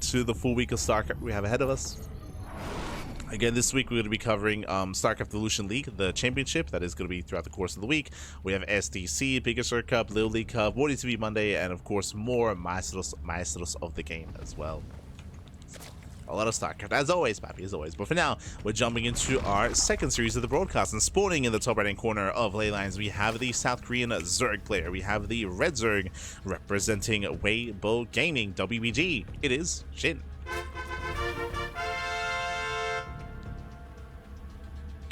into the full week of StarCraft we have ahead of us. Again, this week we're going to be covering StarCraft Evolution League, the championship that is going to be throughout the course of the week. We have SDC, Bigger Sur Cup, Little League Cup, WardiTV Monday, and of course more Maestros of the game as well. A lot of StarCraft, as always, Pappy, as always. But for now, we're jumping into our second series of the broadcast. And spawning in the top right-hand corner of ley lines, we have the South Korean Zerg player. We have the Red Zerg representing Weibo Gaming, WBG. It is SHIN.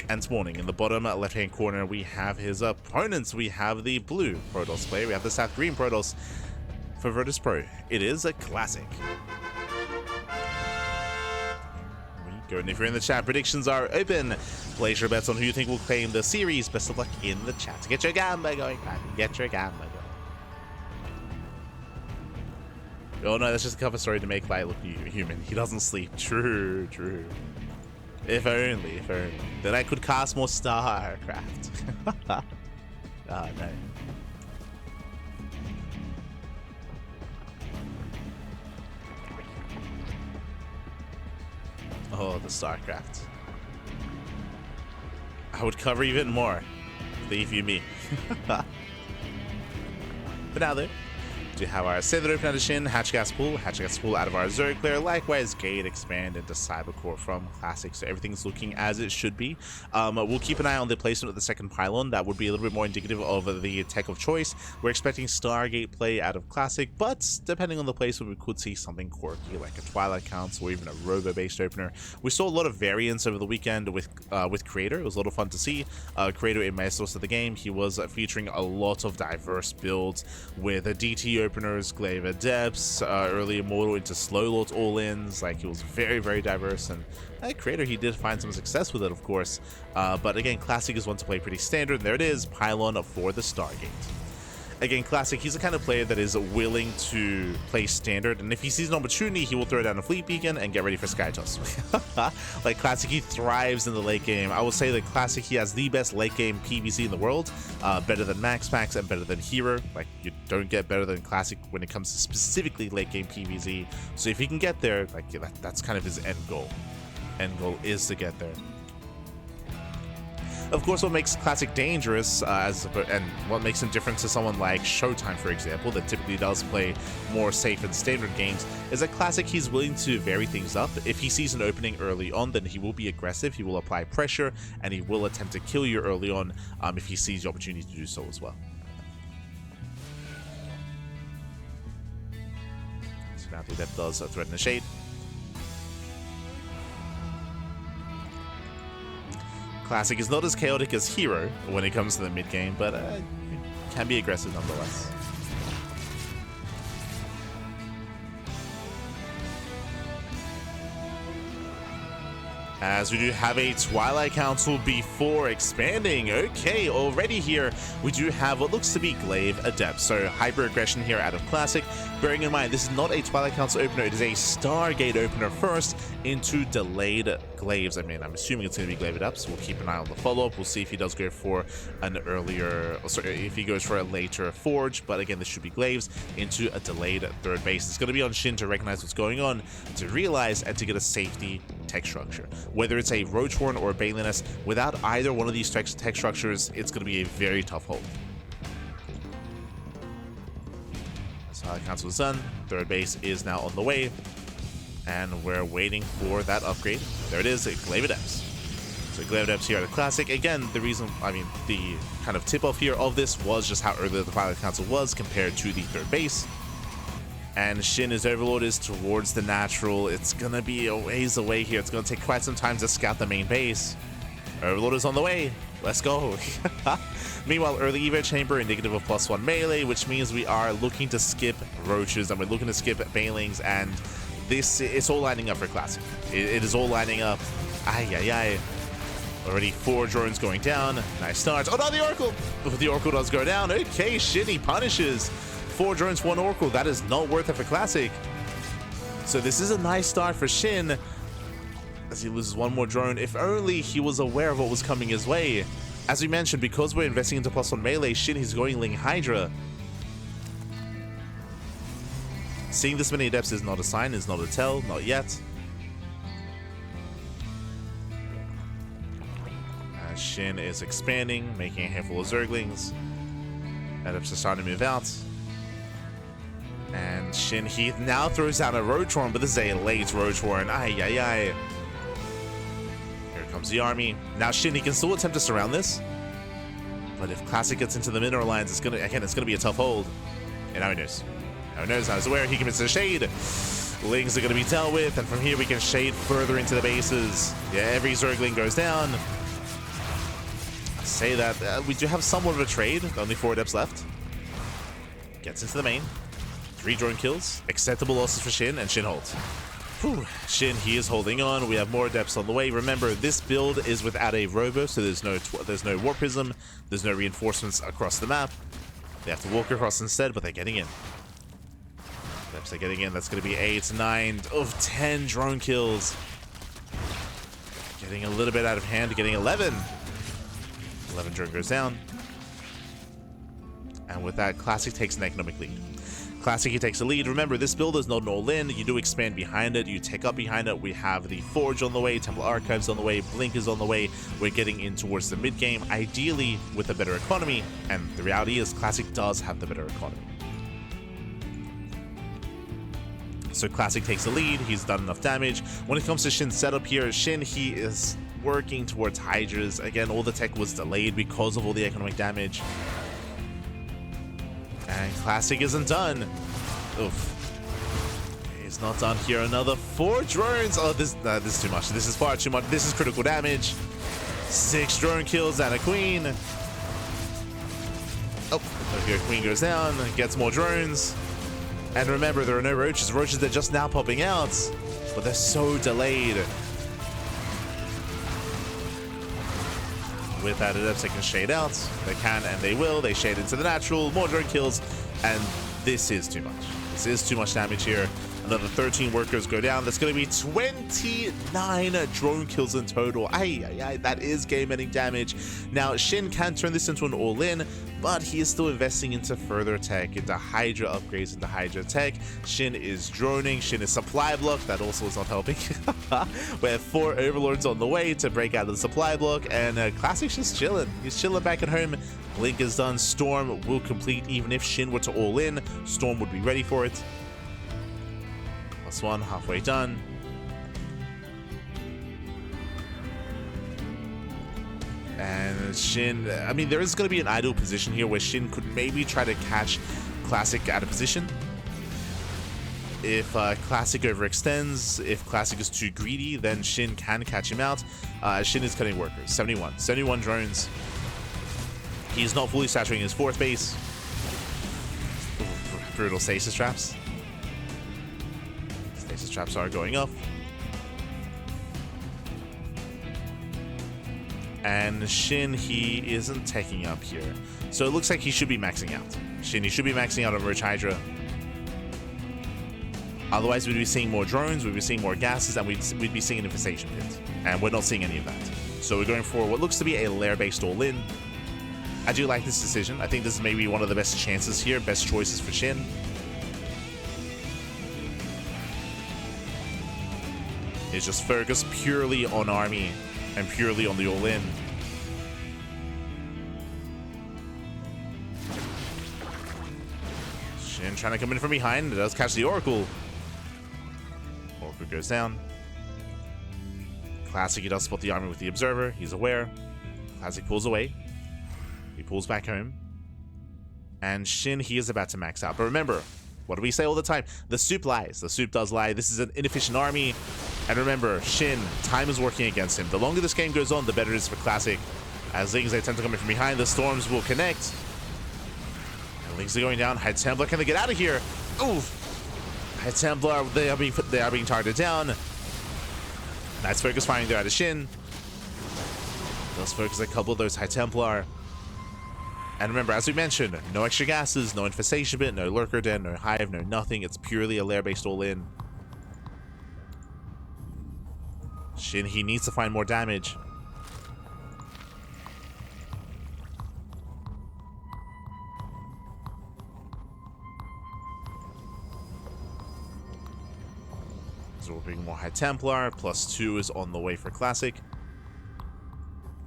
And spawning in the bottom left-hand corner, we have his opponents. We have the blue Protoss player. We have the South Korean Protoss for Virtus Pro. It is a classic. And if you're in the chat, predictions are open. Place your bets on who you think will claim the series. Best of luck in the chat. Get your gamba going, man. Get your gamba going. Oh no, that's just a cover story to make Light look human. He doesn't sleep. True, true. If only, if only. Then I could cast more StarCraft. Oh no. Oh, the StarCraft. I would cover even more. Believe you me. But now though, we have our Sailor open out of SHIN, Hatch Gas Pool out of our Zerg player, likewise Gate expand into Cybercore from Classic, so everything's looking as it should be. We'll keep an eye on the placement of the second pylon. That would be a little bit more indicative of the tech of choice. We're expecting Stargate play out of Classic, but depending on the placement, we could see something quirky like a Twilight Council or even a Robo-based opener. We saw a lot of variants over the weekend with Creator. It was a lot of fun to see. Creator in Maestros of the game, he was featuring a lot of diverse builds with a DT openers, Glaive Adepts, early Immortal into Slow Lords all-ins. Like, it was very, very diverse, and Creator, he did find some success with it, of course. But again, Classic is one to play pretty standard, and there it is, pylon for the Stargate. Again, Classic, he's the kind of player that is willing to play standard, and if he sees an opportunity, he will throw down a fleet beacon and get ready for Sky Toss. Like, Classic, he thrives in the late game. I will say that Classic, he has the best late game PvZ in the world, better than Max Packs and better than Hero. Like, you don't get better than Classic when it comes to specifically late game PvZ. So if he can get there, like, that's kind of his end goal. End goal is to get there. Of course, what makes Classic dangerous, and what makes him different to someone like Showtime, for example, that typically does play more safe and standard games, is that Classic, he's willing to vary things up. If he sees an opening early on, then he will be aggressive, he will apply pressure, and he will attempt to kill you early on if he sees the opportunity to do so as well. So now the Adept does threaten the Shade. Classic is not as chaotic as Hero when it comes to the mid game, but can be aggressive nonetheless. As we do have a Twilight Council before expanding. Okay, already here we do have what looks to be Glaive Adept. So hyper aggression here out of Classic. Bearing in mind, this is not a Twilight Council opener, it is a Stargate opener first into delayed Glaives. I mean, I'm assuming it's going to be Glaive Adepts. We'll keep an eye on the follow-up. We'll see if he does go for an earlier, sorry, if he goes for a later Forge. But again, this should be Glaives into a delayed third base. It's going to be on SHIN to recognize what's going on, to realize, and to get a safety tech structure. Whether it's a Roach Horn or a Baliness, without either one of these tech structures, it's going to be a very tough hold. So Council is done. Third base is now on the way, and we're waiting for that upgrade. There it is, Glaive Adepts. So Glaive Adepts here at a Classic. Again, the reason, I mean, the kind of tip-off here of this was just how early the Twilight Council was compared to the third base. And SHIN, his Overlord, is towards the natural. It's going to be a ways away here. It's going to take quite some time to scout the main base. Overlord is on the way. Let's go. Meanwhile, early Evo Chamber indicative of +1 melee, which means we are looking to skip Roaches and we're looking to skip Banelings, and this, it's all lining up for Classic. It is all lining up. Ay, ay, ay. Already 4 drones going down. Nice start. Oh no, the Oracle! The Oracle does go down. Okay, SHIN, he punishes. 4 drones, 1 Oracle. That is not worth it for Classic. So this is a nice start for SHIN, as he loses 1 more drone. If only he was aware of what was coming his way. As we mentioned, because we're investing into +1 melee, SHIN, he's going Ling Hydra. Seeing this many adepts is not a sign, is not a tell, not yet. SHIN is expanding, making a handful of Zerglings. Adepts are starting to move out. And SHIN, he now throws down a Roach Warren, but this is a late Roach Warren. Ay, ay, ay. Here comes the army. Now SHIN, he can still attempt to surround this. But if Classic gets into the mineral lines, it's gonna be a tough hold. And now he knows. Now he knows, now he's aware, he commits a shade. Lings are gonna be dealt with, and from here we can shade further into the bases. Yeah, every Zergling goes down. Say that we do have somewhat of a trade. Only 4 adepts left. Gets into the main. 3 drone kills. Acceptable losses for SHIN, and SHIN holds. Whew. SHIN, he is holding on. We have more adepts on the way. Remember, this build is without a robo, so there's no warp prism. There's no reinforcements across the map. They have to walk across instead, but they're getting in. Adepts are getting in. That's going to be 8, 9 of 10 drone kills. Getting a little bit out of hand. Getting 11. 11 drone goes down. And with that, Classic takes an economic lead. Classic, he takes a lead. Remember, this build is not an all-in. You do expand behind it. You take up behind it. We have the Forge on the way. Temple Archives on the way. Blink is on the way. We're getting in towards the mid-game, ideally with a better economy. And the reality is, Classic does have the better economy. So Classic takes the lead. He's done enough damage. When it comes to SHIN's setup here, SHIN, he is working towards Hydras. Again, all the tech was delayed because of all the economic damage. And Classic isn't done. Oof. He's not done here. Another 4 drones. Oh, this is too much. This is far too much. This is critical damage. 6 drone kills and a queen. Oh, okay, queen goes down. Gets more drones. And remember, there are no roaches. Roaches, they're just now popping out. But they're so delayed. With that, adepts, they can shade out. They can and they will. They shade into the natural. More drone kills. And this is too much. This is too much damage here. Another 13 workers go down. That's going to be 29 drone kills in total. Ay, ay, ay. That is game-ending damage. Now, SHIN can turn this into an all-in, but he is still investing into further tech, into Hydra upgrades, into Hydra tech. SHIN is droning. SHIN is supply block. That also is not helping. We have 4 overlords on the way to break out of the supply block, and Classic's just chilling. He's chilling back at home. Blink is done. Storm will complete. Even if SHIN were to all in, Storm would be ready for it. +1, halfway done. And SHIN, I mean, there is going to be an idle position here where SHIN could maybe try to catch Classic out of position. If Classic overextends, if Classic is too greedy, then SHIN can catch him out. SHIN is cutting workers. 71 drones. He's not fully saturating his 4th base. Ooh, brutal stasis traps. Stasis traps are going up. And SHIN, he isn't taking up here. So it looks like he should be maxing out. SHIN, he should be maxing out on Roach Hydra. Otherwise, we'd be seeing more drones, we'd be seeing more gases, and we'd be seeing an infestation pit. And we're not seeing any of that. So we're going for what looks to be a lair-based all-in. I do like this decision. I think this is maybe one of the best chances here, best choices for SHIN. Is just focus purely on army and purely on the all-in. SHIN trying to come in from behind. It does catch the Oracle. Oracle goes down. Classic, he does spot the army with the Observer. He's aware. Classic pulls away. He pulls back home. And SHIN, he is about to max out. But remember, what do we say all the time? The soup lies. The soup does lie. This is an inefficient army. And remember, SHIN, time is working against him. The longer this game goes on, the better it is for Classic. As Lings, they attempt to come in from behind, the Storms will connect. And Lings are going down. High Templar, can they get out of here? Oof! High Templar, they are being targeted down. Nice focus firing there out of SHIN. Does focus a couple of those High Templar. And remember, as we mentioned, no extra gases, no infestation bit, no lurker den, no hive, no nothing. It's purely a lair-based all-in. SHIN, he needs to find more damage. we're bringing more High Templar. +2 is on the way for Classic.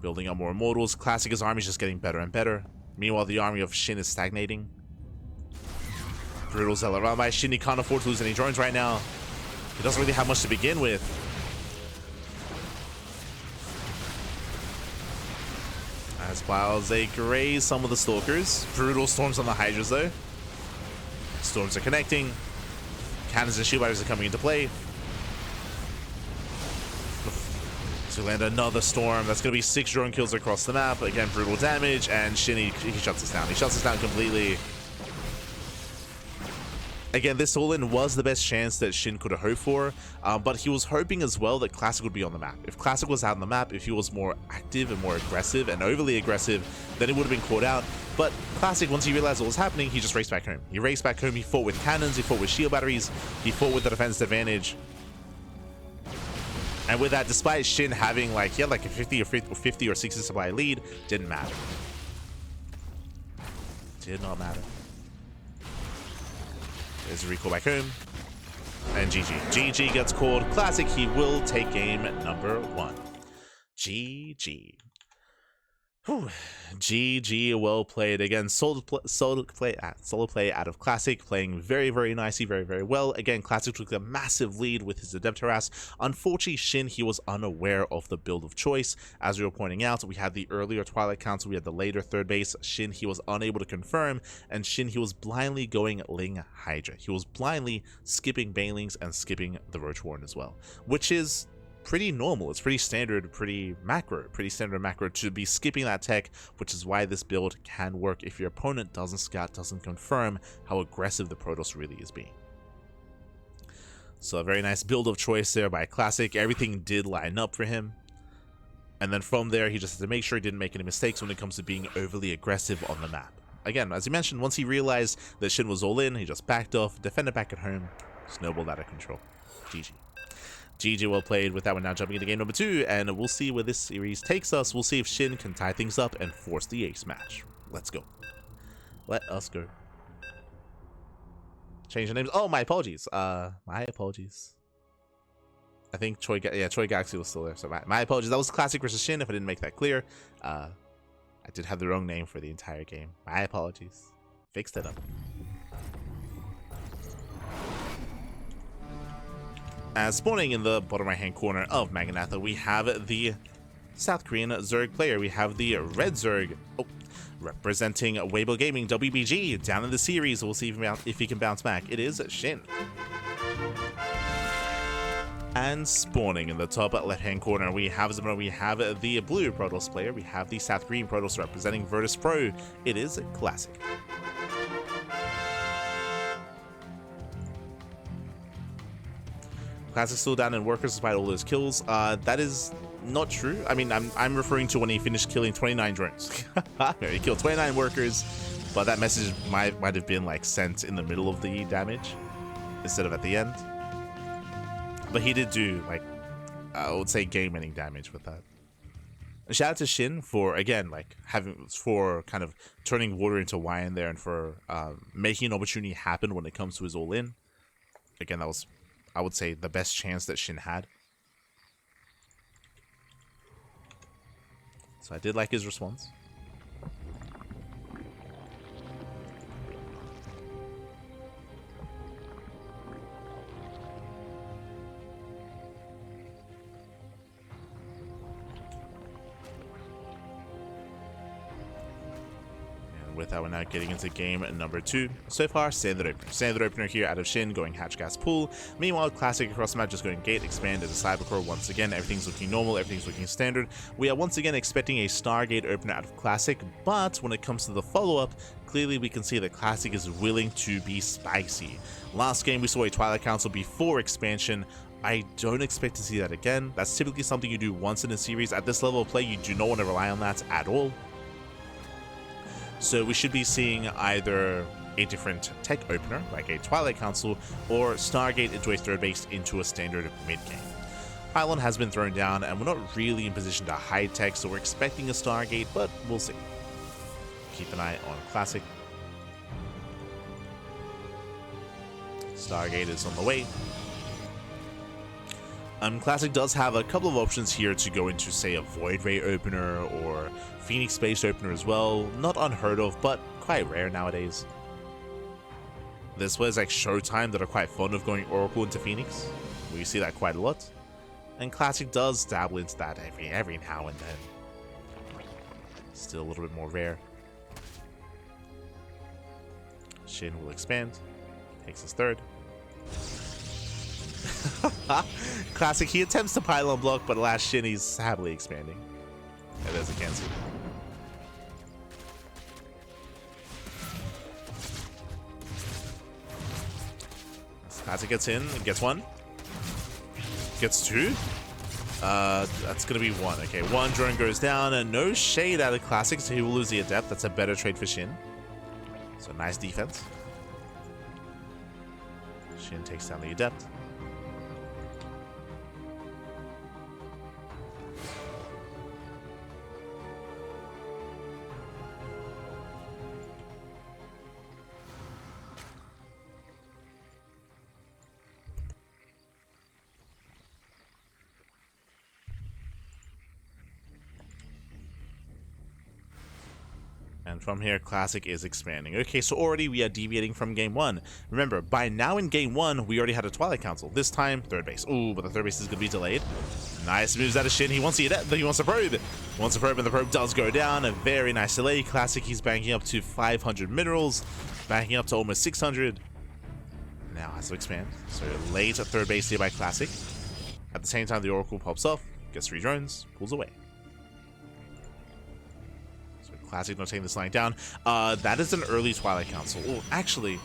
Building up more Immortals. Classic's army is just getting better and better. Meanwhile, the army of Shin is stagnating. Brutal Zealot around by Shin. He can't afford to lose any drones right now. He doesn't really have much to begin with. As PvZ graze some of the Stalkers. Brutal Storms on the Hydras though. Storms are connecting. Cannons and shield batteries are coming into play. To land another storm. That's going to be 6 drone kills across the map. Again, brutal damage, and Shin, he shuts us down. He shuts us down completely. Again, this all-in was the best chance that Shin could have hoped for, but he was hoping as well that Classic would be on the map. If Classic was out on the map, if he was more active and more aggressive and overly aggressive, then it would have been caught out. But Classic, once he realized what was happening, he just raced back home. He raced back home, he fought with cannons, he fought with shield batteries, he fought with the defense advantage. And with that, despite Shin having like a 50 or 60 supply lead, didn't matter. Did not matter. There's a recall back home. And GG. GG gets called. Classic, he will take game number 1. GG. Whew. GG, well played. Again, solid play out of Classic, playing very, very nicely, very, very well. Again, Classic took a massive lead with his Adept Harass. Unfortunately, Shin, he was unaware of the build of choice. As we were pointing out, we had the earlier Twilight Council, we had the later third base. Shin, he was unable to confirm, and Shin, he was blindly going Ling Hydra. He was blindly skipping Banelings and skipping the Roach Warren as well, which is pretty normal. It's pretty standard, pretty standard macro to be skipping that tech, which is why this build can work if your opponent doesn't scout, doesn't confirm how aggressive the Protoss really is being. So a very nice build of choice there by Classic. Everything did line up for him. And then from there, he just had to make sure he didn't make any mistakes when it comes to being overly aggressive on the map. Again, as you mentioned, once he realized that Shin was all in, he just backed off, defended back at home, snowballed out of control. GG. GG, well played. With that, we're now jumping into game number 2, and we'll see where this series takes us. We'll see if Shin can tie things up and force the ace match. Let's go. Let us go. Change the names. Oh, my apologies. My apologies. I think Troy Galaxy was still there, so my apologies. That was Classic versus Shin, if I didn't make that clear. I did have the wrong name for the entire game. My apologies. Fixed it up. As spawning in the bottom right hand corner of Magnatha, we have the South Korean Zerg player. We have the red Zerg representing Weibo Gaming, WBG, down in the series. We'll see if he can bounce back. It is Shin. And spawning in the top left hand corner, we have the blue Protoss player. We have the South Korean Protoss representing Virtus Pro. It is Classic. Classic still down in workers despite all those kills. That is not true. I mean, I'm referring to when he finished killing 29 drones. He killed 29 workers, but that message might have been like sent in the middle of the damage instead of at the end. But he did do like I would say game-ending damage with that. Shout out to Shin for again for kind of turning water into wine there, and for making an opportunity happen when it comes to his all-in. Again, that was, I would say, the best chance that Shin had. So I did like his response. With that, we're now getting into game number 2. So far, standard opener here out of Shin, going hatch gas pool. Meanwhile, Classic across the map just going gate, expand into Cybercore once again. Everything's looking normal, everything's looking standard. We are once again expecting a Stargate opener out of Classic, but when it comes to the follow-up, clearly we can see that Classic is willing to be spicy. Last game, we saw a Twilight Council before expansion. I don't expect to see that again. That's typically something you do once in a series. At this level of play, you do not want to rely on that at all. So we should be seeing either a different tech opener, like a Twilight Council, or Stargate into a third base into a standard mid-game. Pylon has been thrown down, and we're not really in position to hide tech, so we're expecting a Stargate, but we'll see. Keep an eye on Classic. Stargate is on the way. Classic does have a couple of options here to go into, say, a Void Ray opener or Phoenix Space opener as well. Not unheard of, but quite rare nowadays. There's players like Showtime that are quite fond of going Oracle into Phoenix. We see that quite a lot. And Classic does dabble into that every now and then. Still a little bit more rare. Shin will expand. Takes his third. Classic, he attempts to pylon block, but last Shin, he's happily expanding. And there's a cancel. Classic gets in, gets one. Gets two. That's gonna be one. Okay, one drone goes down, and no shade out of Classic, so he will lose the Adept. That's a better trade for Shin. So nice defense. Shin takes down the Adept. And from here, Classic is expanding. Okay, so already we are deviating from game one. Remember, by now in game one, we already had a Twilight Council. This time, third base. Ooh, but the third base is going to be delayed. Nice moves out of Shin. He wants the Adept, he wants a probe. He wants a probe, and the probe does go down. A very nice delay. Classic, he's banking up to 500 minerals. Banking up to almost 600. Now has to expand. So late at third base here by Classic. At the same time, the Oracle pops off. Gets 3 drones. Pulls away. Classic not taking this line down. That is an early Twilight Council. Oh, actually,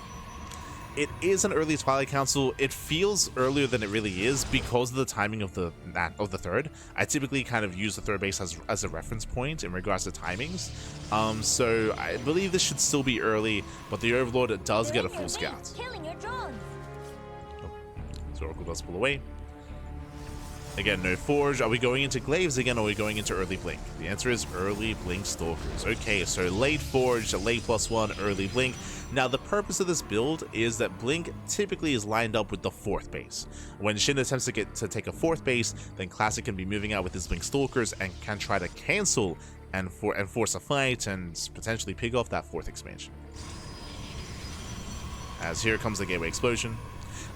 it is an early Twilight Council. It feels earlier than it really is because of the timing of the third. I typically kind of use the third base as a reference point in regards to timings. So I believe this should still be early, but the Overlord does get a full scout. Oh, so Oracle does pull away. Again, no Forge. Are we going into Glaives again, or are we going into early Blink? The answer is early Blink Stalkers. Okay, so late Forge, late +1, early Blink. Now, the purpose of this build is that Blink typically is lined up with the 4th base. When Shin attempts to take a 4th base, then Classic can be moving out with his Blink Stalkers and can try to cancel and force a fight and potentially pick off that 4th expansion. As here comes the Gateway Explosion.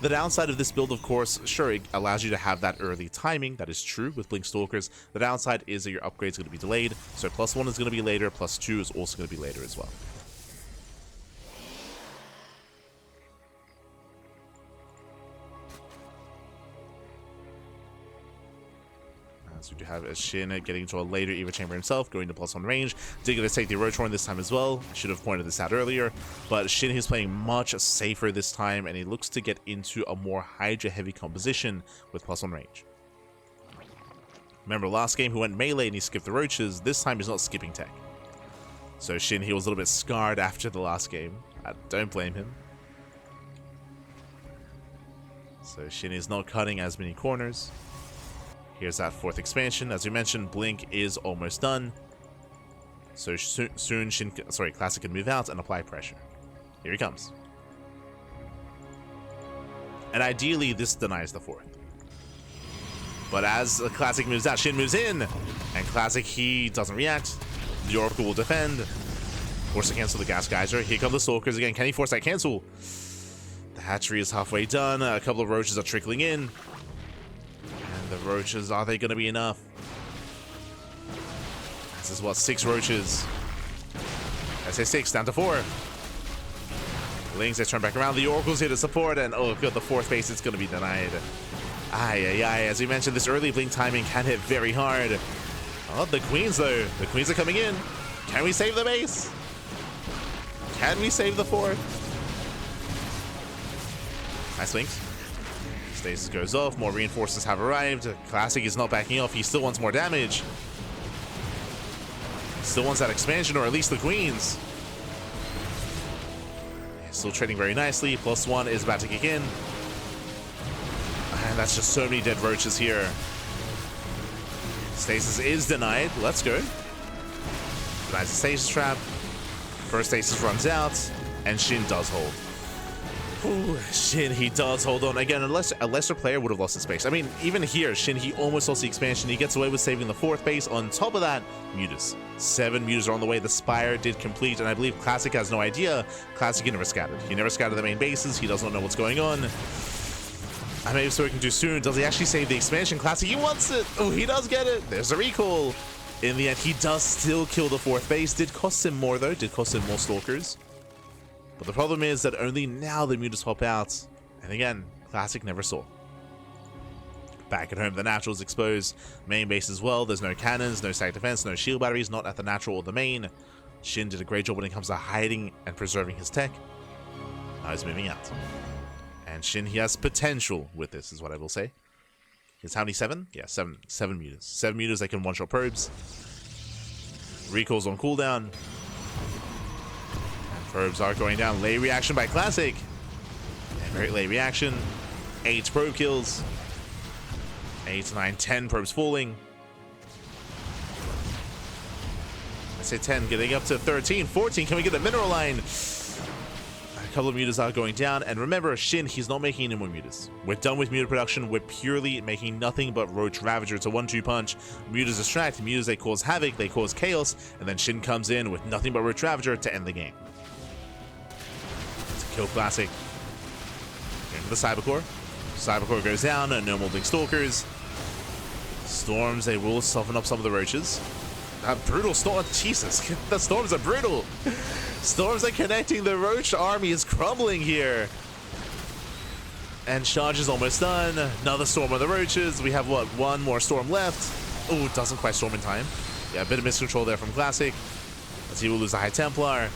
The downside of this build, of course, sure, it allows you to have that early timing. That is true with Blink Stalkers. The downside is that your upgrade is going to be delayed. So +1 is going to be later, +2 is also going to be later as well. So we do have a Shin getting into a later Eva Chamber himself, going to +1 range. Did get to take the Roach Horn this time as well. I should have pointed this out earlier. But Shin is playing much safer this time, and he looks to get into a more Hydra-heavy composition with +1 range. Remember, last game he went melee and he skipped the Roaches. This time he's not skipping tech. So Shin, he was a little bit scarred after the last game. I don't blame him. So Shin is not cutting as many corners. Here's that 4th expansion. As we mentioned, Blink is almost done. So soon Classic can move out and apply pressure. Here he comes. And ideally, this denies the 4th. But as Classic moves out, Shin moves in. And Classic, he doesn't react. The Oracle will defend. Force to cancel the Gas Geyser. Here come the Stalkers again. Can he force that cancel? The hatchery is halfway done. A couple of Roaches are trickling in. The Roaches, are they going to be enough? This is what, 6 Roaches. I say 6, down to 4. Lings, they turn back around. The Oracle's here to support, and oh good, the 4th base is going to be denied. As we mentioned, this early Blink timing can hit very hard. Oh, the Queens though. The Queens are coming in. Can we save the base? Can we save the 4th? Nice Lings. Stasis goes off, more reinforcements have arrived. Classic is not backing off, he still wants more damage. Still wants that expansion, or at least the Queens. Still trading very nicely. +1 is about to kick in. And that's just so many dead Roaches here. Stasis is denied. Let's go. Denies the Stasis trap. First Stasis runs out, and Shin does hold. Ooh, Shin, he does hold on. Again, a lesser player would have lost his base. I mean, even here, Shin, he almost lost the expansion. He gets away with saving the 4th base. On top of that, mutas. 7 mutas are on the way. The Spire did complete, and I believe Classic has no idea. Classic, he never scattered. He never scattered the main bases. He does not know what's going on. I may have spoken too soon. Does he actually save the expansion? Classic, he wants it. Oh, he does get it. There's a recall. In the end, he does still kill the 4th base. Did cost him more, though. Did cost him more Stalkers. But the problem is that only now the mutas pop out. And again, Classic never saw. Back at home, the Natural's exposed. Main base as well. There's no cannons, no stack defense, no shield batteries, not at the Natural or the main. Shin did a great job when it comes to hiding and preserving his tech. Now he's moving out. And Shin, he has potential with this, is what I will say. It's how many? 7? Yeah, 7 mutas. 7 mutas that can one-shot probes. Recalls on cooldown. Probes are going down. Late reaction by Classic. And very late reaction. 8 probe kills. 8, 9, 10 probes falling. I say 10, getting up to 13, 14. Can we get a mineral line? A couple of mutas are going down. And remember, Shin, he's not making any more mutas. We're done with muta production. We're purely making nothing but Roach Ravager. It's a 1-2 punch. Mutas distract. Mutas, they cause havoc. They cause chaos. And then Shin comes in with nothing but Roach Ravager to end the game. Kill Classic. Into the Cybercore. Cybercore goes down. No more Blink Stalkers. Storms, they will soften up some of the roaches. Brutal storm. Jesus, the storms are brutal. Storms are connecting. The roach army is crumbling here. And charge is almost done. Another storm on the roaches. We have, what, 1 more storm left. Oh, it doesn't quite storm in time. Yeah, a bit of miscontrol there from Classic. As he will lose the High Templar.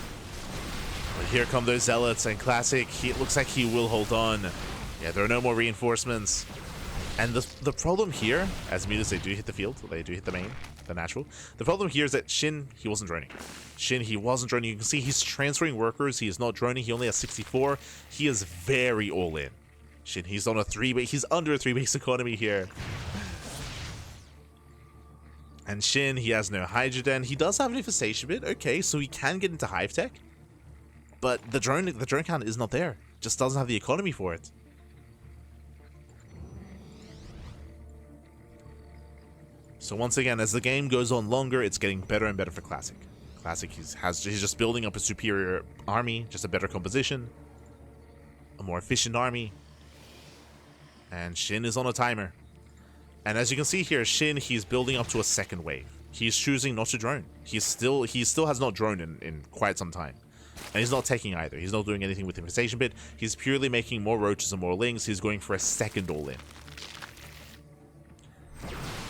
But here come those Zealots, and Classic, it looks like he will hold on. Yeah, there are no more reinforcements. And the problem here, as mutas, they do hit the field. They do hit the main, the Natural. The problem here is that Shin, he wasn't droning. Shin, he wasn't droning. You can see he's transferring workers. He is not droning. He only has 64. He is very all in. Shin, he's on a 3-base. He's under a 3-base economy here. And Shin, he has no Hydrogen. He does have an infestation bit. Okay, so he can get into Hive Tech. But the drone count is not there. Just doesn't have the economy for it. So once again, as the game goes on longer, it's getting better and better for Classic. Classic, he's just building up a superior army, just a better composition, a more efficient army. And Shin is on a timer. And as you can see here, Shin, he's building up to a 2nd wave. He's choosing not to drone. He still has not droned in quite some time. And he's not taking either. He's not doing anything with the infestation bit. He's purely making more roaches and more lings. He's going for a 2nd all-in.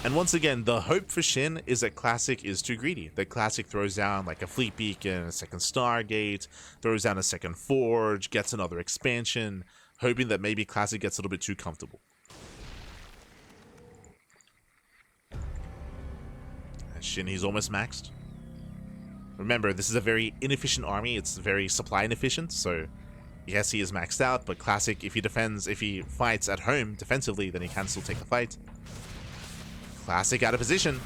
And once again, the hope for Shin is that Classic is too greedy. That Classic throws down like a Fleet Beacon, a 2nd Stargate, throws down a 2nd Forge, gets another expansion, hoping that maybe Classic gets a little bit too comfortable. And Shin, he's almost maxed. Remember, this is a very inefficient army. It's very supply inefficient, so yes, he is maxed out, but Classic, if he fights at home defensively, then he can still take the fight. Classic out of position.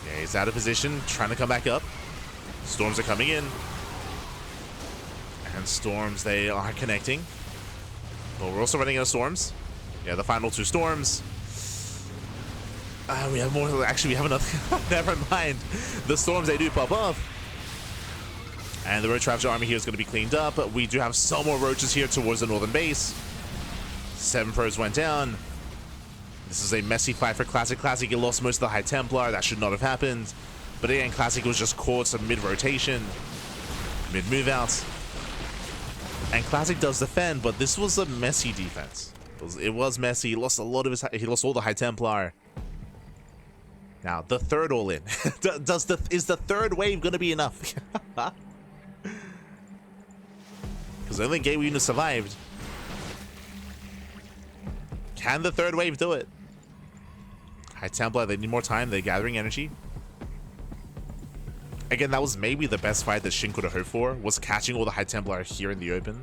Yeah, he's out of position, trying to come back up. Storms are coming in. And Storms, they are connecting. But we're also running out of Storms. Yeah, the final 2 Storms. We have more. Actually, we have another. Never mind. The Storms, they do pop off. And the Roach Ravager army here is going to be cleaned up. But we do have some more roaches here towards the northern base. 7 pros went down. This is a messy fight for Classic. Classic, he lost most of the High Templar. That should not have happened. But again, Classic was just caught some mid-rotation, mid-move-out. And Classic does defend, but this was a messy defense. It was messy. He lost a lot of his. He lost all the High Templar. Now, the 3rd all-in. Is the 3rd wave going to be enough? Because only Gateway unit survived. Can the 3rd wave do it? High Templar, they need more time. They're gathering energy. Again, that was maybe the best fight that Shin could have hoped for, was catching all the High Templar here in the open.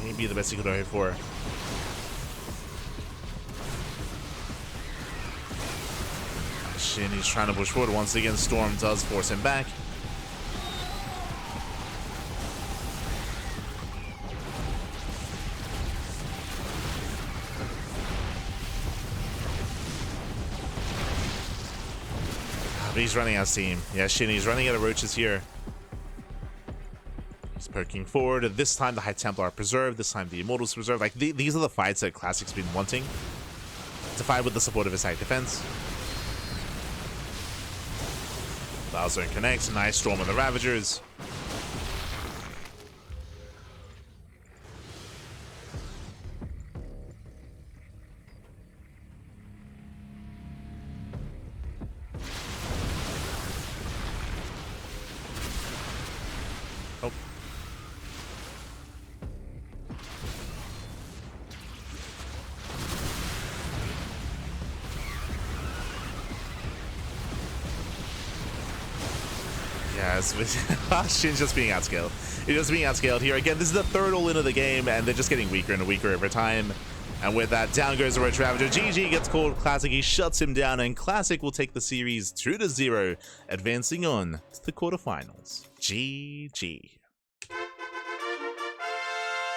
Maybe the best he could have hoped for. SHIN, he's trying to push forward. Once again, Storm does force him back. But he's running out of steam. Yeah, SHIN, he's running out of roaches here. He's poking forward. This time the High Templar are preserved. This time the Immortals preserved. Like, these are the fights that Classic's been wanting. To fight with the support of his side defense. Zone connects. Nice Storm on the Ravagers. Oh. Yes, SHIN's just being outscaled. He's just being outscaled here. Again, this is the third all-in of the game, and they're just getting weaker and weaker over time. And with that, down goes the Roach Ravager. GG gets called. Classic, he shuts him down, and Classic will take the series 2-0, advancing on to the quarterfinals. GG.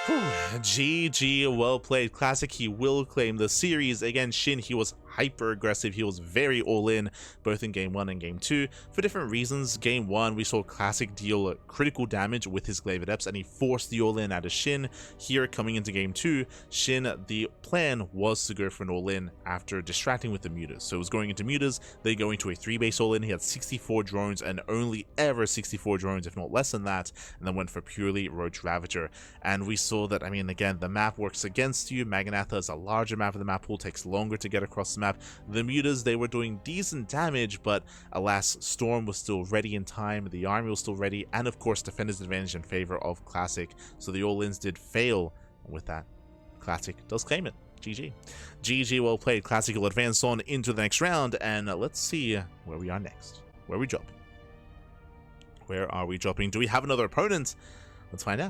Whew. GG, well played. Classic, he will claim the series. Again, SHIN, he was hyper aggressive. He was very all in, both in game 1 and game 2 for different reasons. Game 1, we saw Classic deal critical damage with his Glaive Adepts, and he forced the all in out of SHIN. Here, coming into game 2, SHIN, the plan was to go for an all in after distracting with the Mutas. So it was going into Mutas, they go into a 3-base all in. He had 64 drones and only ever 64 drones, if not less than that, and then went for purely Roach Ravager. And we saw that, I mean, again, the map works against you. Maganatha is a larger map of the map pool, takes longer to get across the map. The Mutas, they were doing decent damage, but alas, Storm was still ready in time, the army was still ready, and of course defender's advantage in favor of Classic, so the all-ins did fail. And with that, Classic does claim it. GG. GG, well played. Classic will advance on into the next round, and let's see where we are next. Where are we dropping? Where are we dropping? Do we have another opponent? Let's find out.